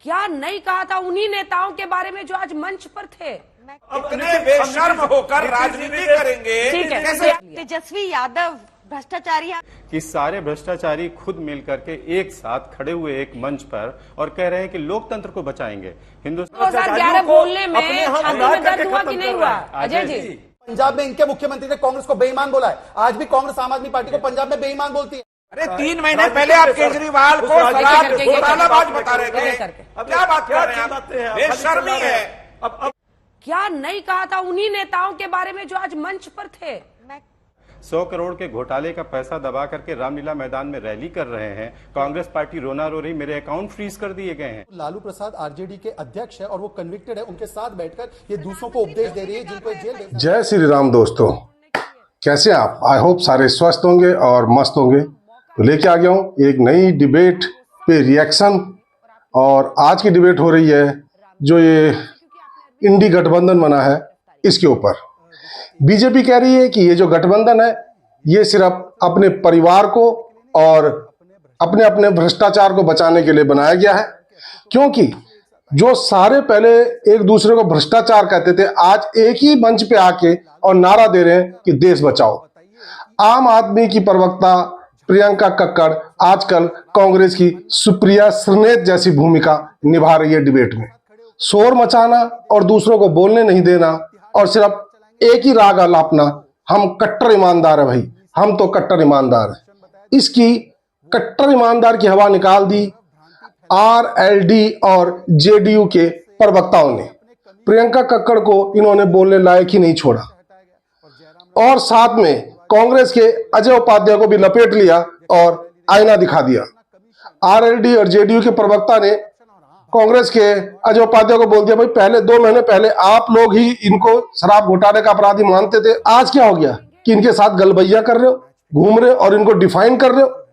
क्या नहीं कहा था उन्हीं नेताओं के बारे में जो आज मंच पर थे? अपने बेशर्म होकर राजनीति करेंगे। ठीक है, तेजस्वी यादव भ्रष्टाचारी कि सारे भ्रष्टाचारी खुद मिल करके एक साथ खड़े हुए एक मंच पर और कह रहे हैं कि लोकतंत्र को बचाएंगे। हिंदुस्तान 2011 बोलने में छाती में दर्द हुआ कि नहीं हुआ? अजय जी, पंजाब में इनके मुख्यमंत्री ने कांग्रेस को बेईमान बोला है। आज भी कांग्रेस आम आदमी पार्टी को पंजाब में बेईमान बोलती है। अरे 3 महीने पहले आप केजरीवाल को घोटालाबाज बता रहे थे, अब क्या बात कर रहे हैं? बेशर्मी है। अब क्या नहीं कहा था उन्हीं नेताओं के बारे में जो आज मंच पर थे? 100 करोड़ के घोटाले का पैसा दबा करके रामलीला मैदान में रैली कर रहे हैं। कांग्रेस पार्टी रोना रो रही, मेरे अकाउंट फ्रीज कर दिए गए हैं। लालू प्रसाद आरजेडी के अध्यक्ष है और वो कन्विक्टेड है। उनके साथ बैठकर ये दूसरों को उपदेश दे रही है जिनको जेल। जय श्री राम दोस्तों, कैसे आप? आई होप सारे स्वस्थ होंगे और मस्त होंगे। तो लेके आ गया हूँ एक नई डिबेट पे रिएक्शन। और आज की डिबेट हो रही है जो ये इंडी गठबंधन बना है इसके ऊपर। बीजेपी कह रही है कि ये जो गठबंधन है ये सिर्फ अपने परिवार को और अपने अपने भ्रष्टाचार को बचाने के लिए बनाया गया है, क्योंकि जो सारे पहले एक दूसरे को भ्रष्टाचार कहते थे आज एक ही मंच पे आके और नारा दे रहे हैं कि देश बचाओ। आम आदमी की प्रवक्ता प्रियंका कक्कड़ आजकल कांग्रेस की सुप्रिया श्रीनेत जैसी भूमिका निभा रही है डिबेट में। शोर मचाना और दूसरों को बोलने नहीं देना और सिर्फ एक ही राग अलापना। हम कट्टर ईमानदार है भाई, हम तो कट्टर ईमानदार है। इसकी कट्टर ईमानदार की हवा निकाल दी आरएलडी और जेडीयू के प्रवक्ताओं ने। प्रियंका कक्कड़ को इन्होंने बोलने लायक ही नहीं छोड़ा और साथ में कांग्रेस के अजय उपाध्याय को भी लपेट लिया और आईना दिखा दिया। आरएलडी और जेडीयू के प्रवक्ता ने कांग्रेस के अजय उपाध्याय को बोल दिया, भाई पहले 2 महीने पहले आप लोग ही इनको शराब घोटाले का अपराधी मानते थे, आज क्या हो गया कि इनके साथ गलबैया कर रहे हो, घूम रहे हो और इनको डिफाइन कर रहे हो।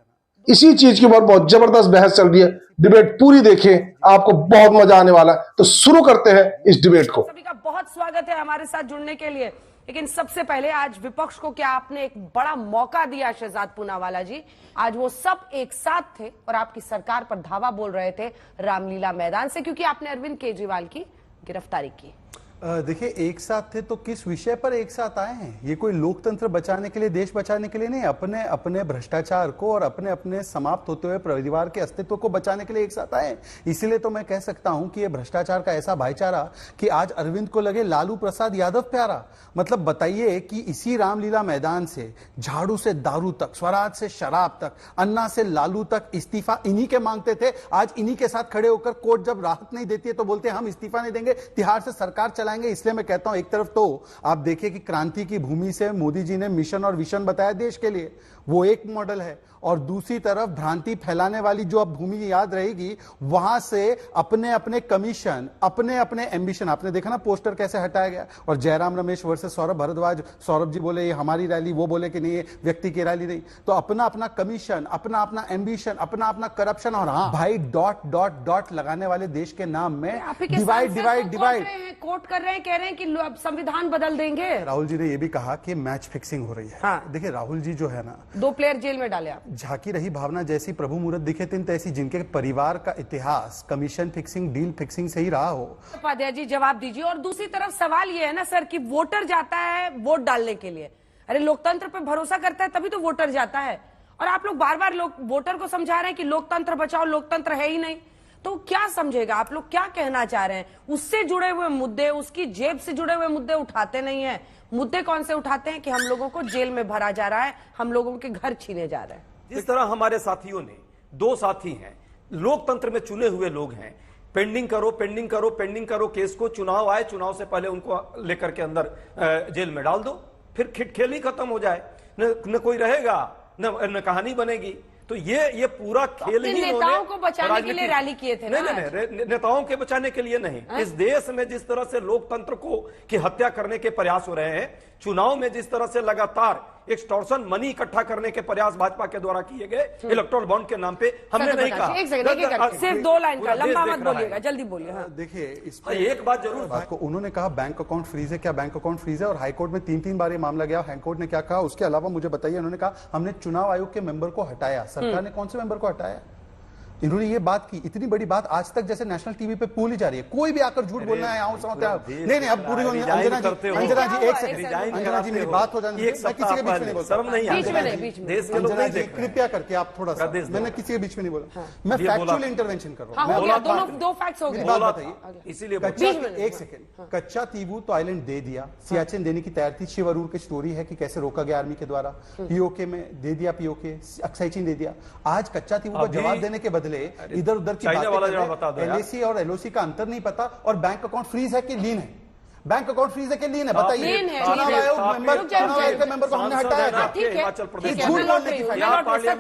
इसी चीज के ऊपर बहुत जबरदस्त बहस चल रही है। डिबेट पूरी देखें, आपको बहुत मजा आने वाला है। तो शुरू करते हैं इस डिबेट को। सभी का बहुत स्वागत है हमारे साथ जुड़ने के लिए। लेकिन सबसे पहले आज विपक्ष को क्या आपने एक बड़ा मौका दिया शहजाद पूनावाला जी। आज वो सब एक साथ थे और आपकी सरकार पर धावा बोल रहे थे रामलीला मैदान से, क्योंकि आपने अरविंद केजरीवाल की गिरफ्तारी की। देखिए, एक साथ थे तो किस विषय पर एक साथ आए हैं? ये कोई लोकतंत्र बचाने के लिए, देश बचाने के लिए नहीं, अपने अपने भ्रष्टाचार को और अपने अपने समाप्त होते हुए परिवार के अस्तित्व को बचाने के लिए एक साथ आए। इसीलिए तो मैं कह सकता हूं कि ये भ्रष्टाचार का ऐसा भाईचारा कि आज अरविंद को लगे लालू प्रसाद यादव प्यारा। मतलब बताइए कि इसी रामलीला मैदान से झाड़ू से दारू तक, स्वराज से शराब तक, अन्ना से लालू तक इस्तीफा इन्हीं के मांगते थे। आज इन्हीं के साथ खड़े होकर कोर्ट जब राहत नहीं देती है तो बोलते हैं हम इस्तीफा नहीं देंगे, तिहाड़ से सरकार चलाएंगे। इसलिए मैं कहता हूं एक तरफ तो आप देखिए कि क्रांति की भूमि से मोदी जी ने मिशन और विजन बताया देश के लिए, वो एक मॉडल है। और दूसरी तरफ भ्रांति फैलाने वाली जो अब भूमि याद रहेगी, वहां से अपने अपने कमीशन, अपने अपने एम्बिशन, आपने देखा ना पोस्टर कैसे हटाया गया। और जयराम रमेश वर्सेस सौरभ भारद्वाज, सौरभ जी बोले ये हमारी रैली, वो बोले कि नहीं ये व्यक्ति की रैली नहीं। तो अपना अपना कमीशन, अपना अपना एम्बिशन, अपना अपना करप्शन और हाँ भाई डॉट डॉट डॉट लगाने वाले देश के नाम में डिवाइड डिवाइड डिवाइड कोर्ट कर रहे हैं, कह रहे हैं कि अब संविधान बदल देंगे। राहुल जी ने यह भी कहा कि मैच फिक्सिंग हो रही है। हाँ। देखिए राहुल जी जो है ना, 2 प्लेयर जेल में डाले आप। झांकी रही भावना जैसी प्रभु मूर्त दिखे तिन तैसी, जिनके परिवार का इतिहास कमीशन फिक्सिंग, डील फिक्सिंग से ही रहा हो। उपाध्याय जी जवाब दीजिए। और दूसरी तरफ सवाल ये है ना सर कि वोटर जाता है वोट डालने के लिए, अरे लोकतंत्र पे भरोसा करता है तभी तो वोटर जाता है। और आप लोग बार बार वोटर को समझा रहे हैं कि लोकतंत्र बचाओ, लोकतंत्र है ही नहीं। तो क्या समझेगा? आप लोग क्या कहना चाह रहे हैं? उससे जुड़े हुए मुद्दे, उसकी जेब से जुड़े हुए मुद्दे उठाते नहीं है। मुद्दे कौन से उठाते हैं कि हम लोगों को जेल में भरा जा रहा है, हम लोगों के घर छीने जा रहे हैं। जिस तरह हमारे साथियों ने, 2 साथी हैं, लोकतंत्र में चुने हुए लोग हैं, पेंडिंग करो पेंडिंग करो पेंडिंग करो केस को, चुनाव आए, चुनाव से पहले उनको लेकर के अंदर जेल में डाल दो, फिर खेल ही खत्म हो जाए, न कोई रहेगा, न कहानी बनेगी। तो ये पूरा खेल ही नेताओं को बचाने के लिए रैली किए थे ना? नहीं, नेताओं के बचाने के लिए नहीं। इस देश में जिस तरह से लोकतंत्र की हत्या करने के प्रयास हो रहे हैं, चुनाव में जिस तरह से लगातार एक्सटॉर्शन मनी इकट्ठा करने के प्रयास भाजपा के द्वारा किए गए इलेक्टोरल बॉन्ड के नाम पे, हमने नहीं कहा। सिर्फ 2 लाइन का, लंबा मत बोलिएगा, जल्दी बोलिए। देखिए इस एक बात जरूर बात को उन्होंने कहा बैंक अकाउंट फ्रीज है, क्या बैंक अकाउंट फ्रीज है? और हाईकोर्ट में 3 बार ये मामला गया, हाईकोर्ट ने क्या कहा? उसके अलावा मुझे बताइए, उन्होंने कहा हमने चुनाव आयोग के मेंबर को हटाया। सरकार ने कौन से मेंबर को हटाया? इन्होंने ये बात की, इतनी बड़ी बात आज तक जैसे नेशनल टीवी पे पूल ही जा रही है। कोई भी आकर झूठ बोलना है यहाँ समझते हैं। नहीं अब पूरी अंजना जी एक सेकंड, अंजना जी मेरी बात हो जाने, मैं किसी के बीच में नहीं बोलता। शर्म नहीं अंजना जी कृपया करके आप थोड़ा सा, मैंने किसी के बीच में नहीं बोला, मैं फैक्चुअल इंटरवेंशन कर रहा हूँ। दो फैक्ट्स हो गए। बात बताइए, इसीलिए एक सेकंड, कच्चा तीबू तो आइलैंड दे दिया, सियाचिन देने की तैयारी थी, शिव अरूर की स्टोरी है कि कैसे रोका गया आर्मी के द्वारा, पीओके में दे दिया, पीओके अक्साई चीन दे दिया। आज कच्चा तीबू का जवाब देने के बदले इधर उधर की बातें, एलएसी और एलओसी का अंतर नहीं पता, और बैंक अकाउंट फ्रीज है कि लीन है, बैंक अकाउंट फ्रीज है कि लीन है, बताइए। चुनाव आयोग के मेंबर को हमने हटाया, ठीक है,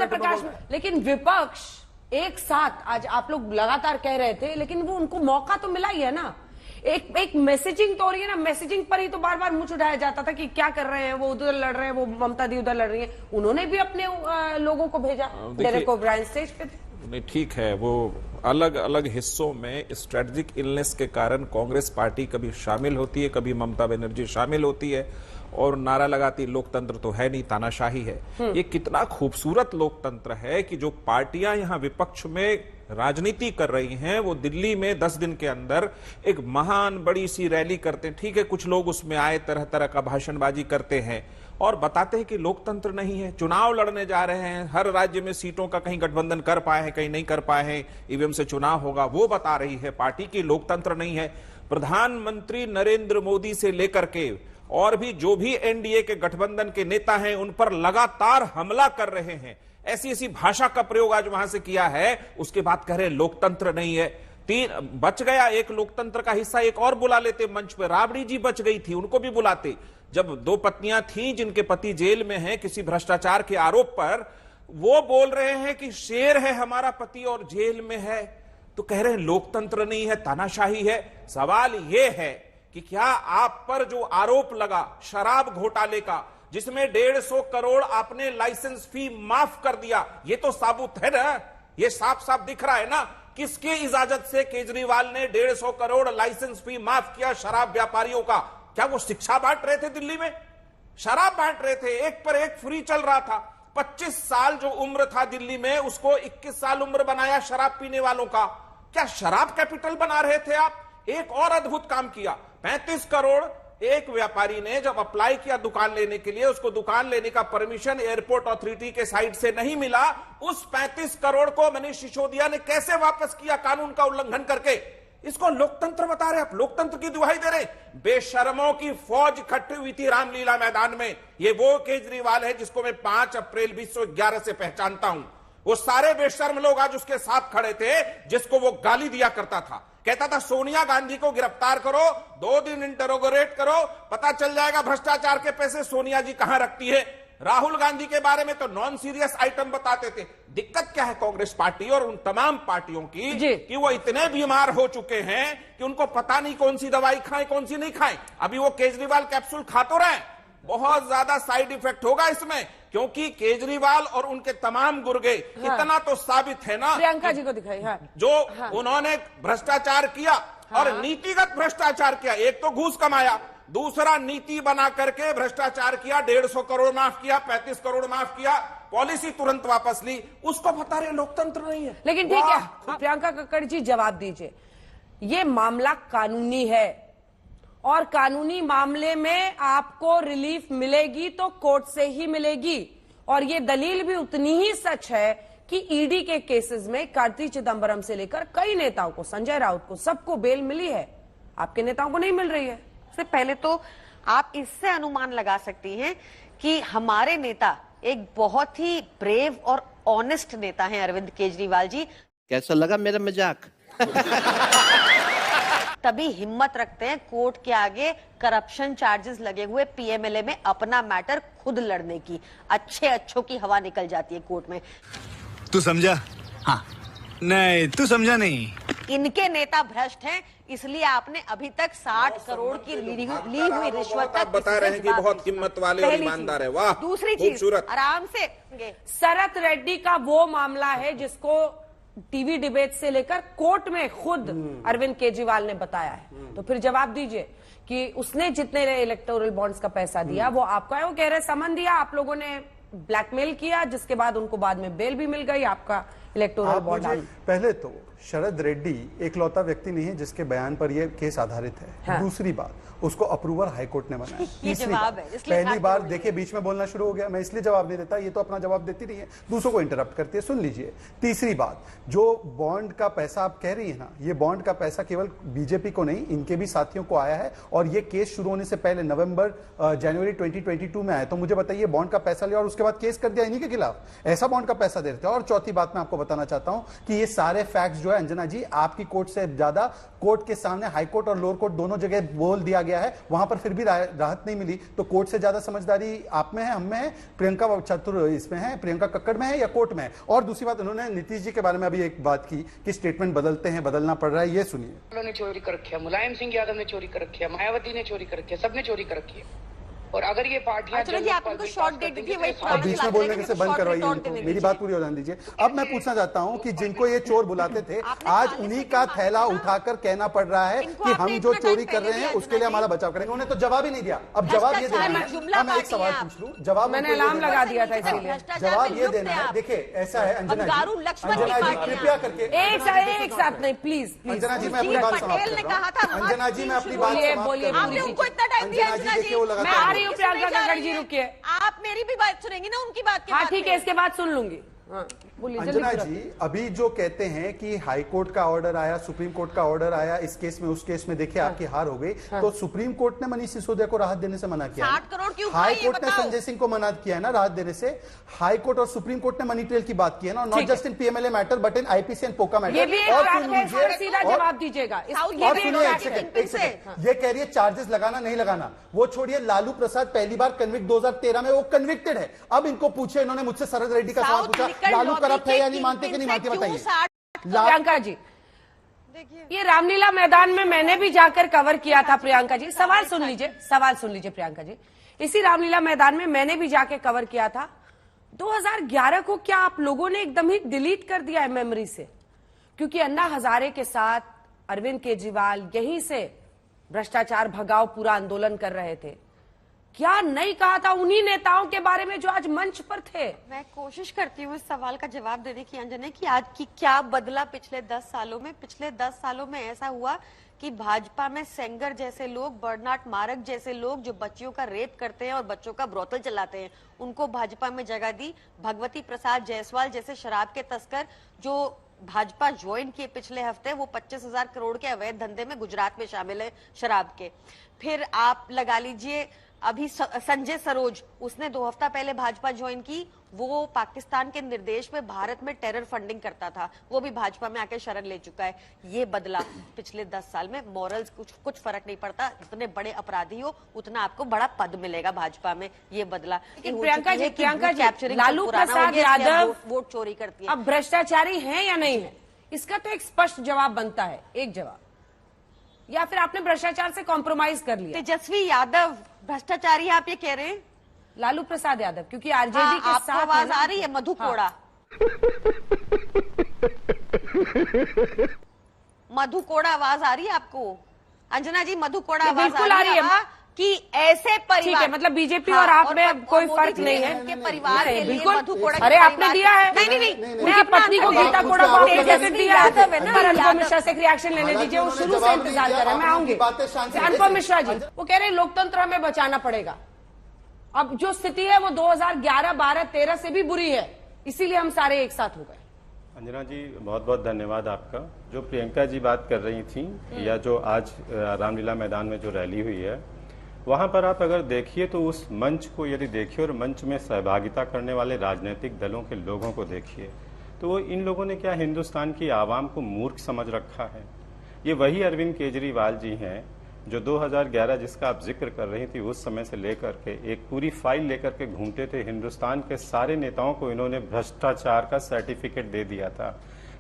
प्रकाश। लेकिन विपक्ष एक साथ आज आप लोग लगातार कह रहे थे, लेकिन वो उनको मौका तो मिला ही है ना। एक मैसेजिंग तो हो रही है ना, मैसेजिंग पर ही तो बार बार मुंह उठाया जाता था कि क्या कर रहे हैं वो, उधर लड़ रहे हैं, वो ममता दी उधर लड़ रही है। उन्होंने भी अपने लोगों को भेजा, डेरेक ओब्रायन स्टेज पे थे। नहीं, ठीक है, वो अलग अलग हिस्सों में स्ट्रेटेजिक इलनेस के कारण कांग्रेस पार्टी कभी शामिल होती है, कभी ममता बनर्जी शामिल होती है और नारा लगाती लोकतंत्र तो है नहीं, तानाशाही है। ये कितना खूबसूरत लोकतंत्र है कि जो पार्टियां यहां विपक्ष में राजनीति कर रही हैं, वो दिल्ली में 10 दिन के अंदर एक महान बड़ी सी रैली करते हैं। ठीक है, कुछ लोग उसमें आए, तरह तरह का भाषणबाजी करते हैं और बताते हैं कि लोकतंत्र नहीं है, चुनाव लड़ने जा रहे हैं, हर राज्य में सीटों का कहीं गठबंधन कर पाए हैं, कहीं नहीं कर पाए हैं, ईवीएम से चुनाव होगा, वो बता रही है पार्टी की लोकतंत्र नहीं है। प्रधानमंत्री नरेंद्र मोदी से लेकर के और भी जो भी एनडीए के गठबंधन के नेता हैं, उन पर लगातार हमला कर रहे हैं। ऐसी ऐसी भाषा का प्रयोग आज वहां से किया है, उसके बाद कह रहे लोकतंत्र नहीं है। तीन बच गया, एक लोकतंत्र का हिस्सा एक और बुला लेते मंच पे, राबड़ी जी बच गई थी, उनको भी बुलाते। जब 2 पत्नियां थीं जिनके पति जेल में हैं किसी भ्रष्टाचार के आरोप पर, वो बोल रहे हैं कि शेर है हमारा पति और जेल में है, तो कह रहे हैं लोकतंत्र नहीं है, तानाशाही है। सवाल यह है कि क्या आप पर जो आरोप लगा शराब घोटाले का, जिसमें 150 करोड़ आपने लाइसेंस फी माफ कर दिया, ये तो साबुत है ना, ये साफ साफ दिख रहा है ना। किसके इजाजत से केजरीवाल ने 150 करोड़ लाइसेंस फी माफ किया शराब व्यापारियों का? क्या वो शिक्षा बांट रहे थे दिल्ली में? शराब बांट रहे थे, एक पर एक फ्री चल रहा था। 25 साल जो उम्र था दिल्ली में, उसको 21 साल उम्र बनाया शराब पीने वालों का। क्या शराब कैपिटल बना रहे थे आप? एक और अद्भुत काम किया, 35 करोड़ एक व्यापारी ने जब अप्लाई किया दुकान लेने के लिए, उसको दुकान लेने का परमिशन एयरपोर्ट अथॉरिटी के साइड से नहीं मिला। उस 35 करोड़ को मनीष सिसोदिया ने कैसे वापस किया कानून का उल्लंघन करके? इसको लोकतंत्र बता रहे, आप लोकतंत्र की दुहाई दे रहे। बेशर्मों की फौज इकट्ठी हुई थी रामलीला मैदान में। ये वो केजरीवाल है जिसको मैं 5 अप्रैल 2011 से पहचानता हूं। वो सारे बेशर्म लोग आज उसके साथ खड़े थे जिसको वो गाली दिया करता था, कहता था सोनिया गांधी को गिरफ्तार करो, 2 दिन इंटरोगेट करो, पता चल जाएगा भ्रष्टाचार के पैसे सोनिया जी कहां रखती है। राहुल गांधी के बारे में तो नॉन सीरियस आइटम बताते थे। दिक्कत क्या है कांग्रेस पार्टी और उन तमाम पार्टियों की कि वो इतने बीमार हो चुके हैं कि उनको पता नहीं कौन सी दवाई खाएं कौन सी नहीं खाएं। अभी वो केजरीवाल कैप्सूल खा तो रहे, बहुत ज्यादा साइड इफेक्ट होगा इसमें, क्योंकि केजरीवाल और उनके तमाम गुर्गे इतना तो साबित है ना, प्रियंका जी को दिखाई जो उन्होंने भ्रष्टाचार किया और नीतिगत भ्रष्टाचार किया। एक तो घूस कमाया, दूसरा नीति बना करके भ्रष्टाचार किया, 150 करोड़ माफ किया, 35 करोड़ माफ किया, पॉलिसी तुरंत वापस ली। उसको बता रहे लोकतंत्र नहीं है। लेकिन ठीक है, प्रियंका कक्कड़ जी जवाब दीजिए, ये मामला कानूनी है और कानूनी मामले में आपको रिलीफ मिलेगी तो कोर्ट से ही मिलेगी, और ये दलील भी उतनी ही सच है कि ईडी के केसेस में कार्ति चिदंबरम से लेकर कई नेताओं को, संजय राउत को, सबको बेल मिली है, आपके नेताओं को नहीं मिल रही है। से पहले तो आप इससे अनुमान लगा सकती हैं कि हमारे नेता एक बहुत ही ब्रेव और ऑनेस्ट नेता हैं अरविंद केजरीवाल जी। कैसा लगा मेरा मजाक? तभी हिम्मत रखते हैं कोर्ट के आगे करप्शन चार्जेस लगे हुए पीएमएलए में अपना मैटर खुद लड़ने की। अच्छों की हवा निकल जाती है कोर्ट में। तू समझा? हाँ। नहीं, तू समझा नहीं। इनके नेता भ्रष्ट हैं, इसलिए आपने अभी तक 60 करोड़ की ली हुई रिश्वत तक बता रहे हैं कि बहुत हिम्मत वाले और ईमानदार है। वाह, दूसरी चीज आराम से, शरत रेड्डी का वो मामला है जिसको टीवी डिबेट से लेकर कोर्ट में खुद अरविंद केजरीवाल ने बताया है। तो फिर जवाब दीजिए कि उसने जितने इलेक्टोरल बॉन्ड्स का पैसा दिया वो आपका है। वो कह रहे समन दिया, आप लोगों ने ब्लैकमेल किया, जिसके बाद उनको बाद में बेल भी मिल गई, आपका इलेक्टोरल बॉन्ड। पहले तो शरद रेड्डी एकलौता व्यक्ति नहीं है जिसके बयान पर यह केस आधारित है। हाँ। दूसरी बात, उसको अप्रूवल हाईकोर्ट ने बनाया। ये जवाब है, इसलिए पहली बार देखिए बीच में बोलना शुरू हो गया, मैं इसलिए जवाब नहीं देता, ये तो अपना जवाब देती नहीं है, दूसरों को इंटरप्ट करती है, सुन लीजिए। तीसरी बात, जो बॉन्ड का पैसा आप कह रही है ना, ये बॉन्ड का पैसा केवल बीजेपी को नहीं, इनके भी साथियों को आया है, और ये केस शुरू होने से पहले जनवरी 2022 में आया। तो मुझे बताइए, बॉन्ड का पैसा लिया और उसके बाद केस कर दिया इन्हीं के खिलाफ, ऐसा बॉन्ड का पैसा दे रहे थे। और चौथी बात मैं आपको बताना चाहता हूं कि ये सारे फैक्ट्स जो है अंजना जी, आपकी कोर्ट से ज्यादा कोर्ट के सामने हाई कोर्ट और लोअर कोर्ट दोनों जगह बोल दिया गया है, वहां पर फिर भी राहत नहीं मिली। तो कोर्ट से ज्यादा समझदारी आप में है, हम में है, प्रियंका चतुर इसमें है, प्रियंका कक्कड़ में है या कोर्ट में है। और दूसरी बात, उन्होंने नीतीश जी के बारे में अभी एक बात की कि स्टेटमेंट बदलते हैं, बदलना पड़ रहा है, ये सुनिए। ने चोरी कर रखी है, मुलायम सिंह यादव ने चोरी कर रखी है, मायावती ने चोरी कर रखी है, सबने चोरी कर रखी है। और अगर ये पार्टियां शॉर्ट डेट दीजिए, अब बीच में बोलने से बंद करवाइए, मेरी बात पूरी हो जाने दीजिए। अब मैं पूछना चाहता हूं कि जिनको ये चोर बुलाते थे, आज उन्हीं का थैला उठाकर कहना पड़ रहा है कि हम जो चोरी कर रहे हैं उसके लिए हमारा बचाव करेंगे। उन्होंने तो जवाब ही नहीं दिया। अब जवाब ये देना है, मैं एक सवाल पूछ लूं, जवाब मैंने अलार्म लगा दिया था इसीलिए जवाब ये देना है। देखिए ऐसा है अंजना जी, कृपया करके एक साथ नहीं, प्लीज अंजना जी, मैं अपनी बात समाप्त कर रहा हूं। अंजना जी, मैं अपनी बात बोलिए, आपने उनको इतना टाइम दिया अंजना जी, मैं आ रही हूँ। प्रियंका जी रुकिए, आप मेरी भी बात सुनेंगी ना, उनकी बात के हाँ बाद ठीक है, इसके बाद सुन लूंगी। बोलिए अंजना जी, अभी जो कहते हैं कि हाई कोर्ट का ऑर्डर आया, सुप्रीम कोर्ट का ऑर्डर आया, इस केस में उस केस में देखिए आपकी हार हो गई, तो सुप्रीम कोर्ट ने मनीष सिसोदिया को राहत देने से मना किया। 60 करोड़ क्यों? हाई कोर्ट ने संजय सिंह को मना किया है ना राहत देने से। हाई कोर्ट और सुप्रीम कोर्ट ने मनी ट्रेल की बात की है ना, not just in PMLA matter but in IPC and पोका मैटर। ये भी सीधा जवाब दीजिएगा। और सुनिए एक सेकंड, ये कह रही है चार्जेस लगाना नहीं लगाना, वो छोड़िए। लालू प्रसाद पहली बार कन्विक्ट 2013 में, वो कन्विक्टेड है। अब इनको पूछे, इन्होंने मुझसे शरद रेड्डी का सवाल पूछा, लालू करप्ट है या नहीं, मानते कि नहीं मानते, बताइए। प्रियंका जी, ये रामलीला मैदान में मैंने भी जाकर कवर किया था। प्रियंका जी, सवाल सुन लीजिए, सवाल सुन लीजिए प्रियंका जी। इसी रामलीला मैदान में मैंने भी जाके कवर किया था। 2011 को क्या आप लोगों ने एकदम ही डिलीट कर दिया है मेमोरी से? क्योंकि अन्ना हजारे के साथ अरविंद केजरीवाल यहीं से भ्रष्टाचार भगाओ पूरा आंदोलन कर रहे थे। क्या नहीं कहा था उन्हीं नेताओं के बारे में जो आज मंच पर थे? मैं कोशिश करती हूँ इस सवाल का जवाब देने की अंजना, कि आज की क्या बदला पिछले 10 सालों में। पिछले 10 सालों में ऐसा हुआ कि भाजपा में सेंगर जैसे लोग, बर्नाड मारक जैसे लोग जो बच्चियों का रेप करते हैं और बच्चों का ब्रोथल चलाते हैं, उनको भाजपा में जगह दी। भगवती प्रसाद जायसवाल जैसे शराब के तस्कर जो भाजपा ज्वाइन किए पिछले हफ्ते, वो 25,000 करोड़ के अवैध धंधे में गुजरात में शामिल है शराब के। फिर आप लगा लीजिए अभी संजय सरोज, उसने 2 हफ्ता पहले भाजपा ज्वाइन की, वो पाकिस्तान के निर्देश में भारत में टेरर फंडिंग करता था, वो भी भाजपा में आके शरण ले चुका है। ये बदला पिछले 10 साल में। मॉरल्स कुछ फर्क नहीं पड़ता, जितने बड़े अपराधी हो उतना आपको बड़ा पद मिलेगा भाजपा में। ये बदला। प्रियंका जी, लालू प्रसाद यादव वोट चोरी करती है, अब भ्रष्टाचारी है या नहीं है, इसका तो एक स्पष्ट जवाब बनता है, एक जवाब। या फिर आपने भ्रष्टाचार से कॉम्प्रोमाइज कर लिया? तेजस्वी यादव भ्रष्टाचारी, आप ये कह रहे हैं? लालू प्रसाद यादव, क्योंकि आरजेडी के साथ आवाज आ रही है मधु कोड़ा। मधु कोड़ा आवाज आ रही है आपको? अंजना जी, मधु कोड़ा आवाज आ रही है कि ऐसे परिवार, मतलब बीजेपी और आप में कोई फर्क नहीं है उनके परिवार के लिए मधु कोड़ा। अरे आपने दिया है? नहीं, उनकी पत्नी को गीता कोड़ा को आपने कैसे दिया है? अनुपम मिश्रा से रिएक्शन लेने दीजिए, वो शुरू से इंतजार कर रहे हैं। मैं आऊंगी। अनुपम मिश्रा जी, वो कह रहे हैं लोकतंत्र हमें बचाना पड़ेगा। अब जो स्थिति है वो 2011, 12, 13 से भी बुरी है, इसीलिए हम सारे एक साथ हो गए। अंजना जी, बहुत बहुत धन्यवाद आपका। जो प्रियंका जी बात कर रही थी, या जो आज रामलीला मैदान में जो रैली हुई है, वहां पर आप अगर देखिए तो उस मंच को यदि देखिए और मंच में सहभागिता करने वाले राजनीतिक दलों के लोगों को देखिए, तो इन लोगों ने क्या हिंदुस्तान की आवाम को मूर्ख समझ रखा है? ये वही अरविंद केजरीवाल जी हैं जो 2011 जिसका आप जिक्र कर रही थी, उस समय से लेकर के एक पूरी फाइल लेकर के घूमते थे। हिंदुस्तान के सारे नेताओं को इन्होंने भ्रष्टाचार का सर्टिफिकेट दे दिया था।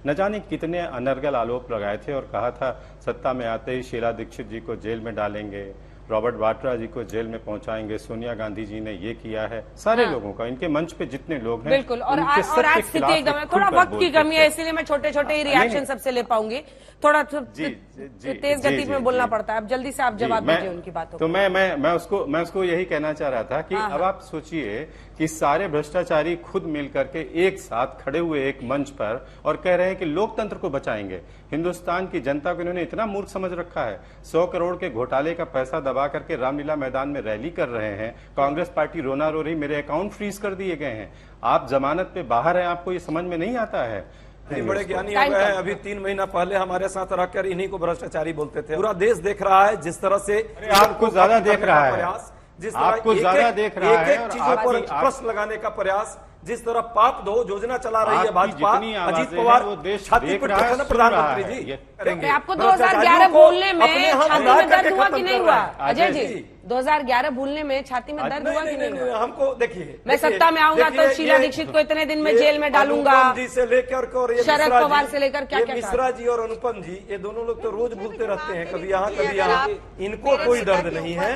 न जाने कितने अनर्गल आरोप लगाए थे और कहा था सत्ता में आते ही शीला दीक्षित जी को जेल में डालेंगे, रॉबर्ट वाड्रा जी को जेल में पहुंचाएंगे, सोनिया गांधी जी ने ये किया है। सारे लोगों का, इनके मंच पे जितने लोग हैं, बिल्कुल। और आज स्थिति एकदम, थोड़ा वक्त की कमी है, इसीलिए मैं छोटे छोटे ही रिएक्शन सबसे ले पाऊंगी। थोड़ा तेज गति में बोलना पड़ता है। अब जल्दी से आप जवाब दीजिए उनकी बातों। तो मैं उसको यही कहना चाह रहा था कि अब आप सोचिए कि सारे भ्रष्टाचारी खुद मिल करके एक साथ खड़े हुए एक मंच पर और कह रहे हैं कि लोकतंत्र को बचाएंगे। हिंदुस्तान की जनता को इन्होंने इतना मूर्ख समझ रखा है। 100 करोड़ के घोटाले का पैसा दबा करके रामलीला मैदान में रैली कर रहे हैं। कांग्रेस पार्टी रोना रो रही, मेरे अकाउंट फ्रीज कर दिए गए हैं। आप जमानत पे बाहर हैं, आपको ये समझ में नहीं आता है। बड़े ज्ञानी हो गए हैं। अभी 3 महीना पहले हमारे साथ रहकर इन्हीं को भ्रष्टाचारी बोलते थे। पूरा देश देख रहा है जिस तरह से आपको ज्यादा देख रहा है, जिस तरह आपको ज्यादा देख रहा है, एक चीजों पर प्रश्न लगाने का प्रयास, जिस तरह पाप दो योजना चला रही है भाजपा, अजीत पवार छाती पर ठोकर प्रधानमंत्री जी करेंगे। आपको 2011 भूलने में छाती में दर्द हुआ कि नहीं हुआ? अजय जी 2011 भूलने में छाती में दर्द हुआ कि नहीं हुआ? हमको देखिए, मैं सत्ता में आऊंगा तो शीला दीक्षित को इतने दिन में जेल में डालूंगा, जी से लेकर शरद पवार से लेकर क्या क्या मिश्रा जी और अनुपम जी, ये दोनों लोग तो रोज भूलते रहते हैं, कभी यहाँ कभी यहाँ। इनको कोई दर्द नहीं है।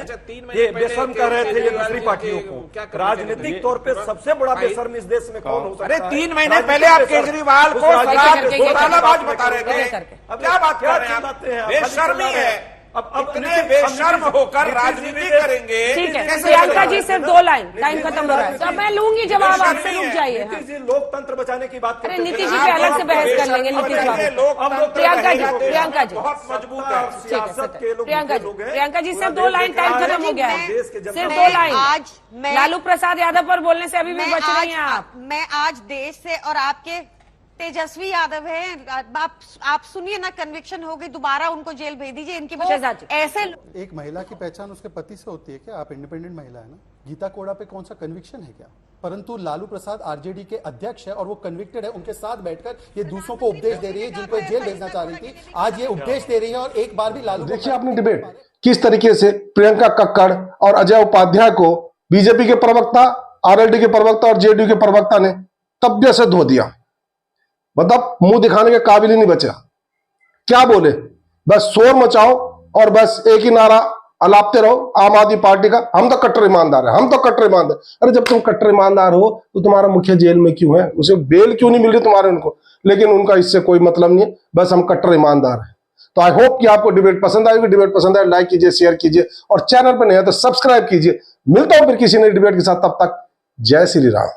ये बेशर्म कर रहे थे ये दूसरी पार्टियों को। राजनीतिक तौर पे सबसे बड़ा बेशर्म इस देश में कौन हो सकता है? अरे 3 महीने पहले आप केजरीवाल को घोटालाबाज बता रहे थे, अब क्या बात कर रहे हैं? बेशर्मी है। अब इतने बेशर्म होकर राजनीति करेंगे। ठीक है, प्रियंका जी सिर्फ 2 लाइन, टाइम खत्म हो रहा है, तो मैं लूंगी जवाब आपसे, रुक जाइए। नीतीश जी लोकतंत्र बचाने की बात अरे नीतीश जी पे अलग से बहस कर लेंगे। नीतीश बाबू, प्रियंका जी बहुत मजबूत है। प्रियंका जी सिर्फ 2 लाइन, टाइम खत्म हो गया है, सिर्फ 2 लाइन। आज लालू प्रसाद यादव पर बोलने से अभी भी बच रही हैं आप। मैं आज देश से, और आपके तेजस्वी यादव है, आप सुनिए ना, कन्विक्शन हो गई, दोबारा उनको जेल भेज दीजिए। इनकी ऐसे एक महिला की पहचान उसके पति से होती है क्या? आप इंडिपेंडेंट महिला है ना। गीता कोड़ा पे कौन सा कन्विक्शन है क्या? परंतु लालू प्रसाद आरजेडी के अध्यक्ष है और वो कन्विक्टेड है। उनके साथ बैठकर ये दूसरों को उपदेश दे रही है, जिनको जेल भेजना चाह रही थी, आज ये उपदेश दे रही है। और एक बार भी लालू, देखिए आपने डिबेट किस तरीके से प्रियंका कक्कड़ और अजय उपाध्याय को बीजेपी के प्रवक्ता, आरएलडी के प्रवक्ता और जेडीयू के प्रवक्ता ने तब्यत से धो दिया। मतलब मुंह दिखाने के काबिल ही नहीं बचा। क्या बोले? बस शोर मचाओ और बस एक ही नारा अलापते रहो आम आदमी पार्टी का, हम तो कट्टर ईमानदार है, हम तो कट्टर ईमानदार। अरे जब तुम कट्टर ईमानदार हो तो तुम्हारा मुखिया जेल में क्यों है? उसे बेल क्यों नहीं मिल रही तुम्हारे उनको? लेकिन उनका इससे कोई मतलब नहीं है, बस हम कट्टर ईमानदार है। तो आई होप कि आपको डिबेट पसंद आएगी। डिबेट पसंद आए लाइक कीजिए, शेयर कीजिए और चैनल पर नहीं है तो सब्सक्राइब कीजिए। मिलता हूं फिर किसी नई डिबेट के साथ, तब तक जय श्री राम।